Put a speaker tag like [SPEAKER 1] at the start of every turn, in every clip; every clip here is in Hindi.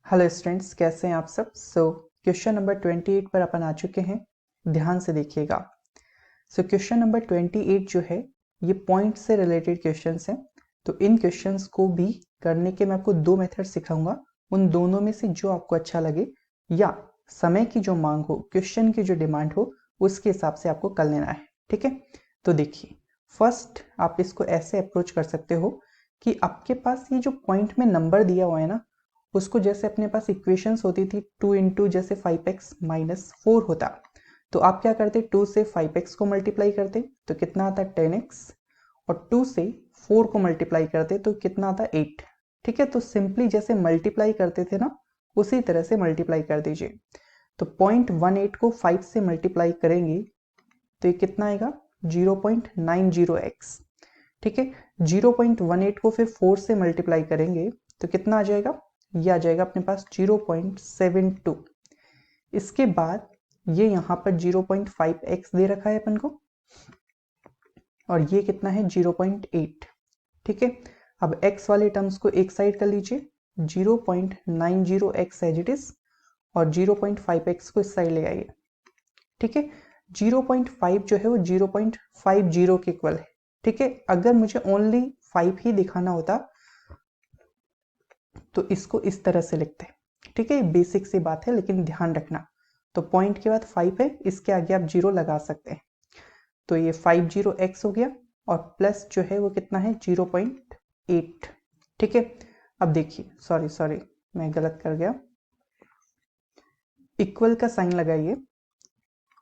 [SPEAKER 1] हेलो स्टूडेंट्स, कैसे हैं आप सब। क्वेश्चन नंबर 28 पर अपन आ चुके हैं। ध्यान से देखिएगा। क्वेश्चन नंबर 28 जो है ये पॉइंट से रिलेटेड क्वेश्चंस हैं। तो इन क्वेश्चंस को भी करने के मैं आपको दो मेथड सिखाऊंगा। उन दोनों में से जो आपको अच्छा लगे या समय की जो मांग हो, क्वेश्चन की जो डिमांड हो, उसके हिसाब से आपको कर लेना है। ठीक है, तो देखिए, फर्स्ट आप इसको ऐसे अप्रोच कर सकते हो कि आपके पास ये जो पॉइंट में नंबर दिया हुआ है ना, उसको जैसे अपने पास इक्वेशंस होती थी 2 इंटू जैसे 5x माइनस 4 होता, तो आप क्या करते, 2 से 5x को मल्टीप्लाई करते तो कितना आता 10x, और 2 से 4 को मल्टीप्लाई करते तो कितना आता 8। ठीक है, तो सिंपली जैसे मल्टीप्लाई करते थे ना, उसी तरह से मल्टीप्लाई कर दीजिए। तो 0.18 को 5 से मल्टीप्लाई करेंगे तो ये कितना आएगा 0.90x। ठीक है, 0.18 को फिर 4 से मल्टीप्लाई करेंगे तो कितना आ जाएगा, ये आ जाएगा अपने पास 0.72। इसके बाद ये यहाँ पर 0.5x दे रखा है अपन को, और ये कितना है 0.8। ठीक है, अब x वाले टर्म्स को एक साइड कर लीजिए, 0.90x एज इट इज, और 0.5x को इस साइड ले आइए। ठीक है, 0.5 जो है वो 0.50 के इक्वल है। ठीक है, अगर मुझे ओनली 5 ही दिखाना होता तो इसको इस तरह से लिखते हैं। ठीक है, बेसिक सी बात है, लेकिन ध्यान रखना। तो पॉइंट के बाद 5 है, इसके आगे आप 0 लगा सकते हैं। तो ये 50x हो गया, और प्लस जो है वो कितना है 0.8। ठीक है, अब देखिए, सॉरी सॉरी मैं गलत कर गया, इक्वल का साइन लगाइए,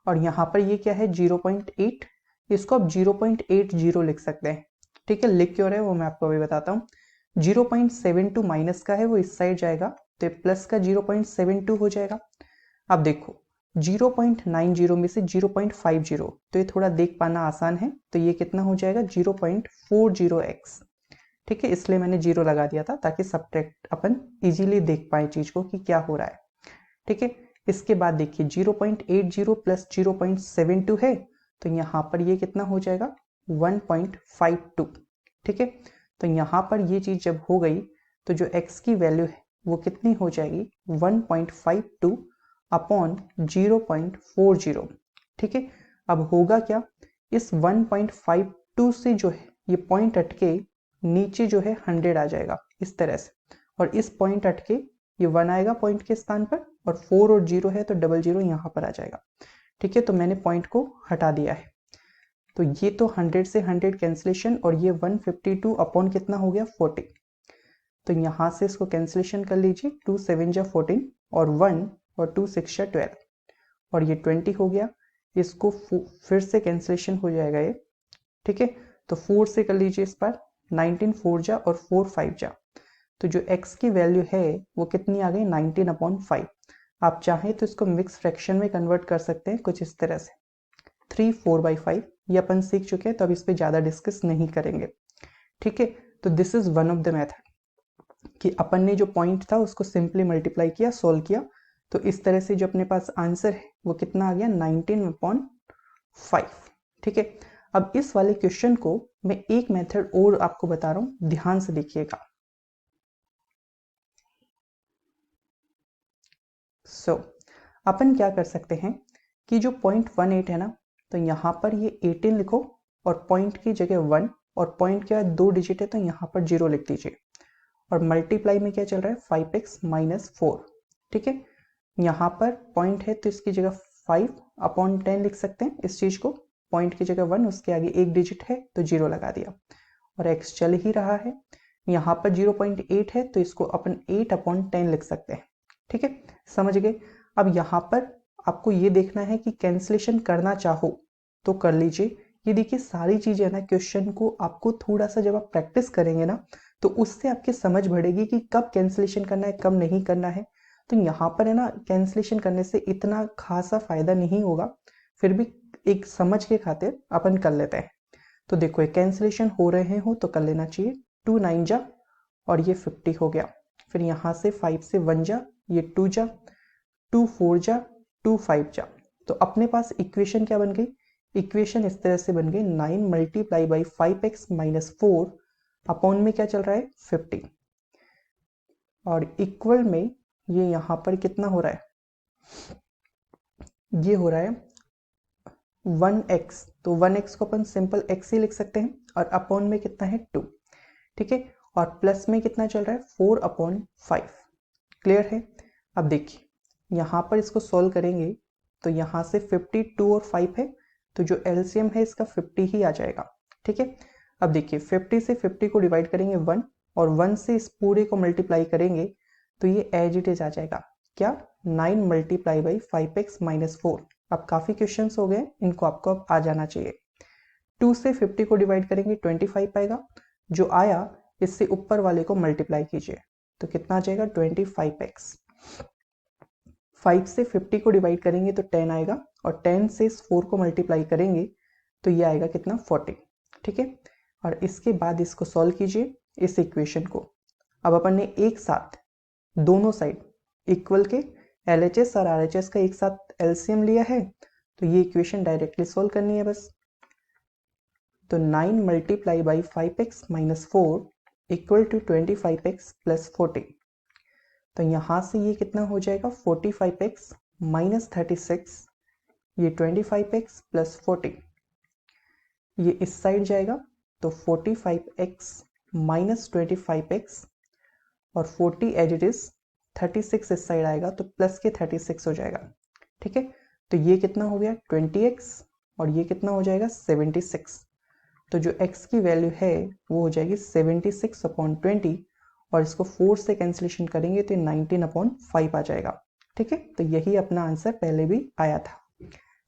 [SPEAKER 1] और यहाँ पर ये क्या है 0.8, इसको आप 0.80 लिख सकते हैं। ठीक है, लिख क्यों रहे हैं वो मैं आपको अभी बताता हूँ। 0.72 माइनस का है, वो इस साइड जाएगा, तो प्लस का 0.72 हो जाएगा। अब देखो 0.90 में से 0.50, तो ये थोड़ा देख पाना आसान है, तो ये कितना हो जाएगा 0.40x। ठीक है, इसलिए मैंने 0 लगा दिया था ताकि सब्ट्रैक्ट अपन इजीली देख पाए चीज को कि क्या हो रहा है। ठीक है, इसके बाद देखिए 0.80 प्लस 0.72 है, तो यहाँ पर ये कितना हो जाएगा 1.52। ठीक है, तो यहाँ पर ये चीज जब हो गई तो जो x की वैल्यू है वो कितनी हो जाएगी 1.52 अपॉन 0.40। ठीक है, अब होगा क्या, इस 1.52 से जो है ये पॉइंट अटके नीचे जो है 100 आ जाएगा इस तरह से, और इस पॉइंट अटके ये 1 आएगा पॉइंट के स्थान पर, और 4 और 0 है तो डबल 0 यहाँ पर आ जाएगा। ठीक है, तो मैंने पॉइंट को हटा दिया है। तो ये तो 100 से 100 कैंसिलेशन, और ये 152 अपॉन कितना हो गया 40। तो यहाँ से इसको कैंसिलेशन कर लीजिए, 2 7 जा 14, और 1 और 2 6 जा 12, और ये 20 हो गया। इसको फिर से कैंसिलेशन हो जाएगा ये। ठीक है, तो 4 से कर लीजिए इस बार, 19 4 जा और 4 5 जा, तो जो x की वैल्यू है वो कितनी आ गई 19/5। आप चाहें तो इसको मिक्स फ्रैक्शन में कन्वर्ट कर सकते हैं कुछ इस तरह से, 3 4/5। ये अपन सीख चुके हैं, तो अब इस पे ज़्यादा डिस्कस नहीं करेंगे। ठीक है, तो this is one of the method कि अपन ने जो पॉइंट था उसको सिंपली मल्टीप्लाई किया, सोल्व किया, तो इस तरह से जो अपने पास आंसर है वो कितना आ गया 19/5। ठीक है, अब इस वाले क्वेश्चन को मैं एक मेथड और आपको बता रहा हूँ, ध्यान से देखिएगा। अपन क्या कर सकते हैं कि जो 0.18 है ना, तो यहाँ पर ये 18 लिखो, और पॉइंट की जगह 1, और पॉइंट के बाद 2 डिजिट है तो यहाँ पर 0 लिख दीजिए, और मल्टीप्लाई में क्या चल रहा है 5x माइनस 4। ठीक है, यहाँ पर पॉइंट है तो इसकी जगह 5/10 लिख सकते हैं इस चीज को, पॉइंट की जगह 1, उसके आगे एक डिजिट है तो 0 लगा दिया, और x चल ही रहा है। यहाँ पर 0.8 है तो इसको अपन 8/10 लिख सकते हैं। ठीक है, समझ गए। अब यहाँ पर आपको ये देखना है कि कैंसिलेशन करना चाहो तो कर लीजिए। ये देखिए सारी चीजें ना, क्वेश्चन को आपको थोड़ा सा जब आप प्रैक्टिस करेंगे ना, तो उससे आपकी समझ बढ़ेगी कि कब कैंसिलेशन करना है कब नहीं करना है। तो यहाँ पर है ना, कैंसिलेशन करने से इतना खासा फायदा नहीं होगा, फिर भी एक समझ के खातिर अपन कर लेते हैं। तो देखो ये कैंसिलेशन हो रहे हो तो कर लेना चाहिए, 2 9 जा, और ये 50 हो गया। फिर यहाँ से 5 से 1 जा, ये 2 जा, 2 4 जा, 2 5 जा, तो अपने पास इक्वेशन क्या बन गई, इक्वेशन इस तरह से बन गई 9 multiply by 5x minus 4 upon में क्या चल रहा है 50, और इक्वल में ये यहाँ पर कितना हो रहा है, ये हो रहा है 1x, तो 1x को अपन सिंपल x ही लिख सकते हैं, और अपॉन में कितना है 2, ठीक है, और प्लस में कितना चल रहा है 4/5। क्लियर है। अब देखिए यहाँ पर इसको सॉल्व करेंगे तो यहाँ से 52 और 5 है, तो जो एलसीएम है इसका 50 ही आ जाएगा, ठीक है। अब देखिए 50 से 50 को डिवाइड करेंगे 1, और 1 से इस पूरे को मल्टीप्लाई करेंगे तो ये एज इट इज आ जाएगा, क्या 9 मल्टीप्लाई बाई 5x माइनस 4। अब काफ़ी क्वेश्चंस हो गए, इनको आपको अब आ जाना चाहिए। 2 से 50 को डिवाइड करेंगे 25 आएगा, जो आया इससे ऊपर वाले को मल्टीप्लाई कीजिए तो कितना आ जाएगा 25x। 5 से 50 को डिवाइड करेंगे तो 10 आएगा, और 10 से इस 4 को मल्टीप्लाई करेंगे तो ये आएगा कितना 40, ठीक है। और इसके बाद इसको सॉल्व कीजिए इस इक्वेशन को। अब अपन ने एक साथ दोनों साइड इक्वल के LHS और RHS का एक साथ एलसीएम लिया है, तो ये इक्वेशन डायरेक्टली सॉल्व करनी है बस। तो 9 multiply by 5x minus 4 equal to 25x plus 40। तो यहाँ से ये कितना हो जाएगा 45x माइनस 36, ये 25x प्लस 40, ये इस साइड जाएगा तो 45x माइनस 25x, और 40 एज इट इज, 36 इस साइड आएगा तो प्लस के 36 हो जाएगा, ठीक है। तो ये कितना हो गया 20x, और ये कितना हो जाएगा 76। तो जो x की वैल्यू है वो हो जाएगी 76/20, और इसको 4 से कैंसिलेशन करेंगे तो 19/5 आ जाएगा, ठीक है। तो यही अपना आंसर पहले भी आया था।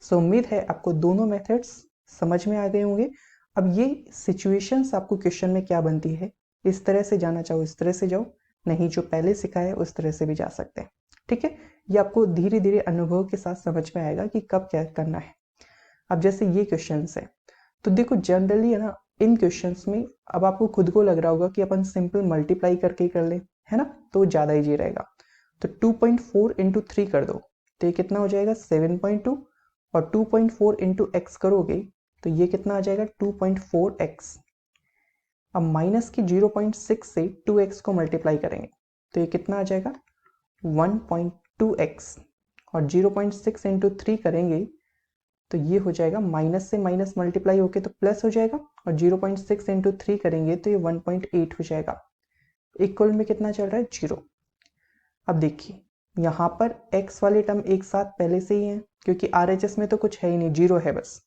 [SPEAKER 1] सो उम्मीद है आपको दोनों मेथड्स समझ में आ गए होंगे। अब ये सिचुएशंस आपको क्वेश्चन में क्या बनती है, इस तरह से जाना चाहो इस तरह से जाओ, नहीं जो पहले सिखाया है उस तरह से भी जा सकते हैं, ठीक है। ये आपको धीरे धीरे अनुभव के साथ समझ में आएगा कि कब क्या करना है। अब जैसे ये क्वेश्चन है, तो देखो जनरली है ना, इन क्वेश्चंस में अब आपको खुद को लग रहा होगा कि अपन सिंपल मल्टीप्लाई करके ही कर ले, है ना, तो ज़्यादा ईजी रहेगा। तो 2.4 इंटू 3 कर दो तो ये कितना हो जाएगा 7.2, और 2.4 इंटू एक्स करोगे तो ये कितना आ जाएगा 2.4x। अब माइनस की 0.6 से 2x को मल्टीप्लाई करेंगे तो ये कितना आ जाएगा 1.2x, और 0.6 इंटू 3 करेंगे तो ये हो जाएगा माइनस से माइनस मल्टीप्लाई होके तो प्लस हो जाएगा, और 0.6 इंटू 3 करेंगे तो ये 1.8 हो जाएगा। इक्वल में कितना चल रहा है 0। अब देखिए यहाँ पर x वाले टर्म एक साथ पहले से ही है, क्योंकि RHS में तो कुछ है ही नहीं, 0 है बस।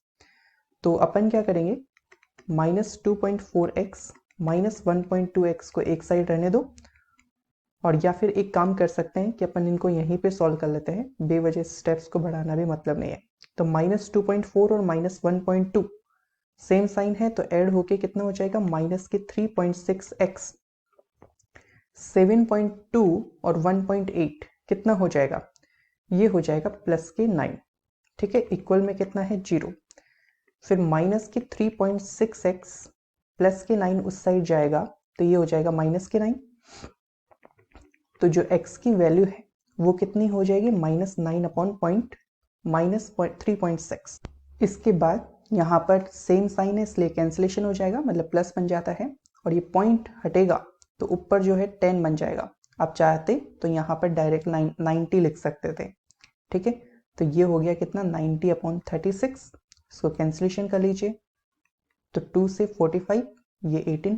[SPEAKER 1] तो अपन क्या करेंगे, -2.4x माइनस 1.2x को एक साइड रहने दो, और या फिर एक काम कर सकते हैं कि अपन इनको यहीं पे सॉल्व कर लेते हैं, बेवजह स्टेप्स को बढ़ाना भी मतलब नहीं है। तो -2.4 और -1.2 सेम साइन है तो ऐड होके कितना हो जाएगा माइनस के 3.6x। 7.2 और 1.8 कितना हो जाएगा, ये हो जाएगा प्लस के 9, ठीक है। इक्वल में कितना है 0। फिर माइनस के 3.6x प्लस के 9 उस साइड जाएगा तो ये हो जाएगा माइनस के 9। तो जो x की वैल्यू है वो कितनी हो जाएगी -3.6। इसके बाद यहाँ पर सेम साइन है इसलिए कैंसिलेशन हो जाएगा, मतलब प्लस बन जाता है, और ये पॉइंट हटेगा तो ऊपर जो है 10 बन जाएगा। आप चाहते तो यहाँ पर डायरेक्ट 90 लिख सकते थे, ठीक है। तो ये हो गया कितना 90/36, इसको कैंसिलेशन कर लीजिए तो 2 से 45 ये 18,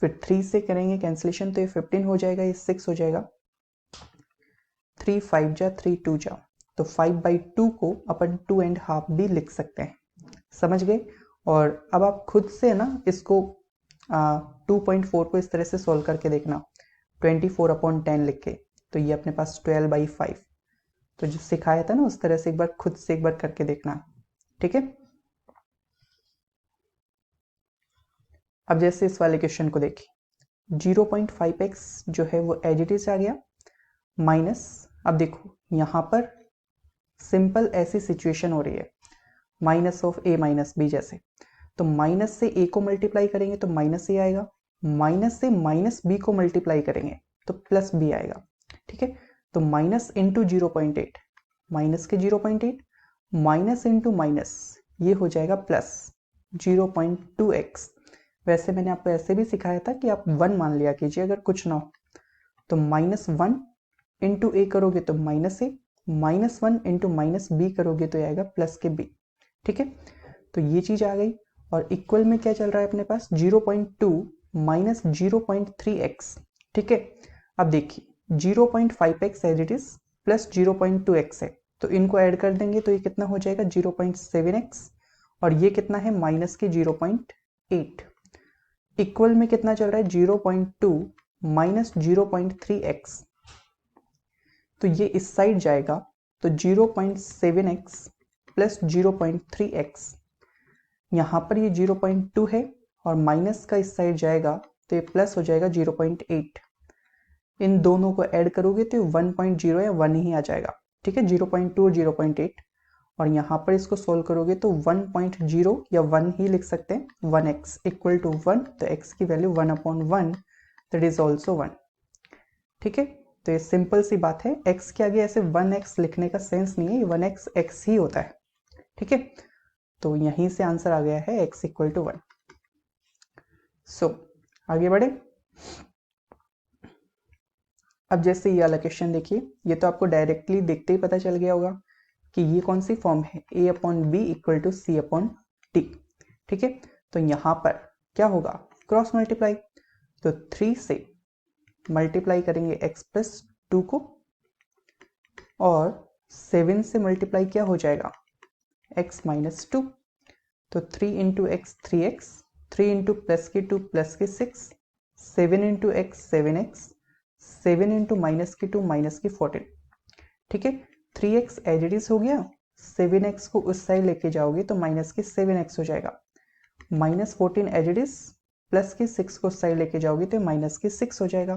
[SPEAKER 1] फिर 3 से करेंगे कैंसिलेशन तो ये 15 हो जाएगा, ये 6 हो जाएगा, 3 5 जा 3 2 जा, तो 5/2 को अपन 2.5 भी लिख सकते हैं, समझ गए। और अब आप खुद से ना इसको 2.4 को इस तरह से सोल्व करके देखना 24/10 लिख के, तो ये अपने पास 12/5, तो जो सिखाया था ना उस तरह से एक बार खुद से एक बार करके देखना, ठीक है। अब जैसे इस वाले क्वेश्चन को देखिए 0.5x जो है वो एज इट इज आ गया, माइनस, अब देखो यहाँ पर सिंपल ऐसी सिचुएशन हो रही है minus of a minus b जैसे, तो माइनस से a को मल्टीप्लाई करेंगे तो माइनस a आएगा, माइनस से माइनस b को मल्टीप्लाई करेंगे तो प्लस b आएगा, ठीक है। तो माइनस इंटू 0.8, माइनस के 0.8 माइनस इंटू माइनस ये हो जाएगा प्लस 0.2x। वैसे मैंने आपको ऐसे भी सिखाया था कि आप 1 मान लिया कीजिए अगर कुछ ना हो, तो -1 इंटू ए करोगे तो -a, -1 इंटू -b करोगे तो आएगा प्लस के b। ठीक है, तो ये चीज आ गई। और इक्वल में क्या चल रहा है अपने पास, 0.2 माइनस 0.3x। ठीक है, अब देखिए 0.5x as it is plus 0.2x है, तो इनको ऐड कर देंगे तो ये कितना हो जाएगा 0.7x, और ये कितना है माइनस के 0.8। इक्वल में कितना चल रहा है 0.2 माइनस 0.3x, तो ये इस साइड जाएगा तो 0.7x प्लस 0.3x। यहाँ पर ये 0.2 है और माइनस का इस साइड जाएगा तो ये प्लस हो जाएगा 0.8। इन दोनों को ऐड करोगे तो 1.0 या 1 ही आ जाएगा। ठीक है, 0.2 और 0.8, और यहाँ पर इसको सोल्व करोगे तो 1.0 या 1 ही लिख सकते हैं। 1x इक्वल टू 1, तो x की वैल्यू 1/1 दैट इज ऑल्सो 1। ठीक है, तो ये सिंपल सी बात है, x के आगे ऐसे 1x लिखने का सेंस नहीं है, 1x x ही होता है। ठीक है, तो यहीं से आंसर आ गया है x इक्वल टू 1। सो आगे बढ़े। अब जैसे ये वाला क्वेश्चन देखिए, ये तो आपको डायरेक्टली देखते ही पता चल गया होगा कि ये कौन सी फॉर्म है, a/b इक्वल टू c/d। ठीक है, तो यहाँ पर क्या होगा, क्रॉस मल्टीप्लाई, तो 3 से मल्टीप्लाई करेंगे x प्लस 2 को, और 7 से मल्टीप्लाई क्या हो जाएगा x माइनस 2, तो 3 into x 3x, 3 into plus के 2 प्लस के 6, 7 into x 7x, 7 into minus के 2 माइनस के 14। ठीक है, 3x एज इट इज हो गया, 7x को उस साइड लेके जाओगे तो माइनस के 7x हो जाएगा, minus 14 as it is, plus के 6 को उस साइड लेके जाओगे तो माइनस के 6 हो जाएगा।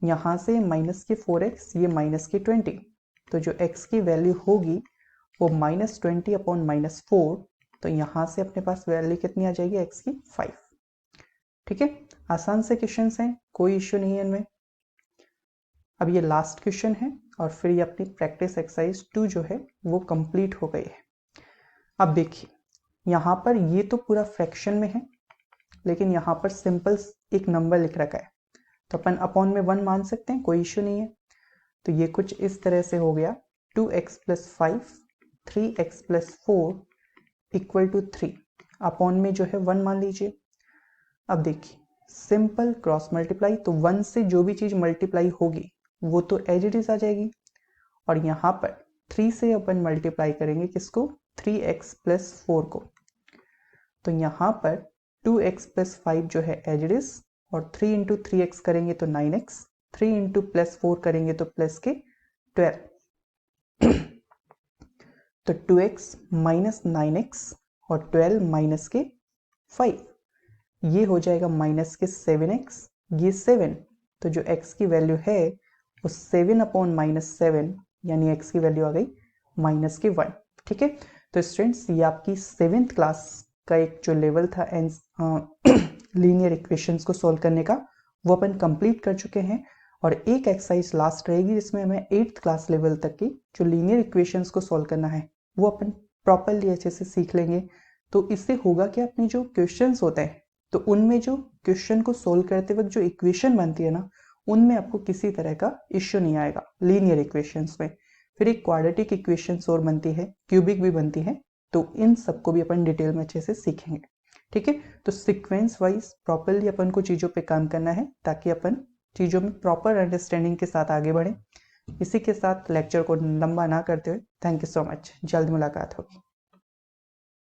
[SPEAKER 1] यहाँ से माइनस के 4x, ये माइनस के 20, तो जो x की वैल्यू होगी वो -20/-4, तो यहाँ से अपने पास वैल्यू कितनी आ जाएगी x की 5। ठीक है, आसान से क्वेश्चंस हैं, कोई इश्यू नहीं है इनमें। अब ये लास्ट क्वेश्चन है और फिर ये अपनी प्रैक्टिस एक्सरसाइज 2 जो है वो कंप्लीट हो गई है। अब देखिए यहाँ पर ये तो पूरा फ्रैक्शन में है, लेकिन यहाँ पर सिंपल एक नंबर लिख रखा है, तो अपन अपॉन में 1 मान सकते हैं, कोई इश्यू नहीं है। तो ये कुछ इस तरह से हो गया 2x plus 5, 3x plus 4 equal to 3, upon में जो है 1 मान लीजिए। अब देखिए सिंपल क्रॉस मल्टीप्लाई, तो 1 से जो भी चीज मल्टीप्लाई होगी वो तो एज इट इज आ जाएगी, और यहाँ पर 3 से अपन मल्टीप्लाई करेंगे किसको, 3x प्लस 4 को, तो यहाँ पर 2x प्लस 5 जो है एज इट इज, और 3 इंटू 3x करेंगे तो 9x, 3 इंटू प्लस 4 करेंगे तो प्लस के 12, तो 2x माइनस 9x और 12 माइनस के 5, ये हो जाएगा माइनस के 7x, ये 7, तो जो x की वैल्यू है वो 7/-7, यानी x की वैल्यू आ गई माइनस के 1। ठीक है, तो स्टूडेंट्स ये आपकी 7th क्लास का एक जो लेवल था लीनियर इक्वेशंस को सॉल्व करने का, वो अपन कंप्लीट कर चुके हैं, और एक एक्सरसाइज लास्ट रहेगी जिसमें हमें 8th क्लास लेवल तक की जो लीनियर इक्वेशंस को सॉल्व करना है वो अपन प्रॉपरली अच्छे से सीख लेंगे। तो इससे होगा कि अपने जो क्वेश्चंस होते हैं, तो उनमें जो क्वेश्चन को सोल्व करते वक्त जो इक्वेशन बनती है ना, उनमें आपको किसी तरह का इश्यू नहीं आएगा लीनियर इक्वेशंस में। फिर एक क्वाड्रेटिक इक्वेशंस और बनती है, क्यूबिक भी बनती है, तो इन सबको भी अपन डिटेल में अच्छे से सीखेंगे। ठीक है, तो सीक्वेंस वाइज प्रॉपरली अपन को चीज़ों पे काम करना है ताकि अपन चीज़ों में प्रॉपर अंडरस्टैंडिंग के साथ आगे बढ़ें। इसी के साथ लेक्चर को लंबा ना करते हुए थैंक यू सो मच, जल्द मुलाकात होगी।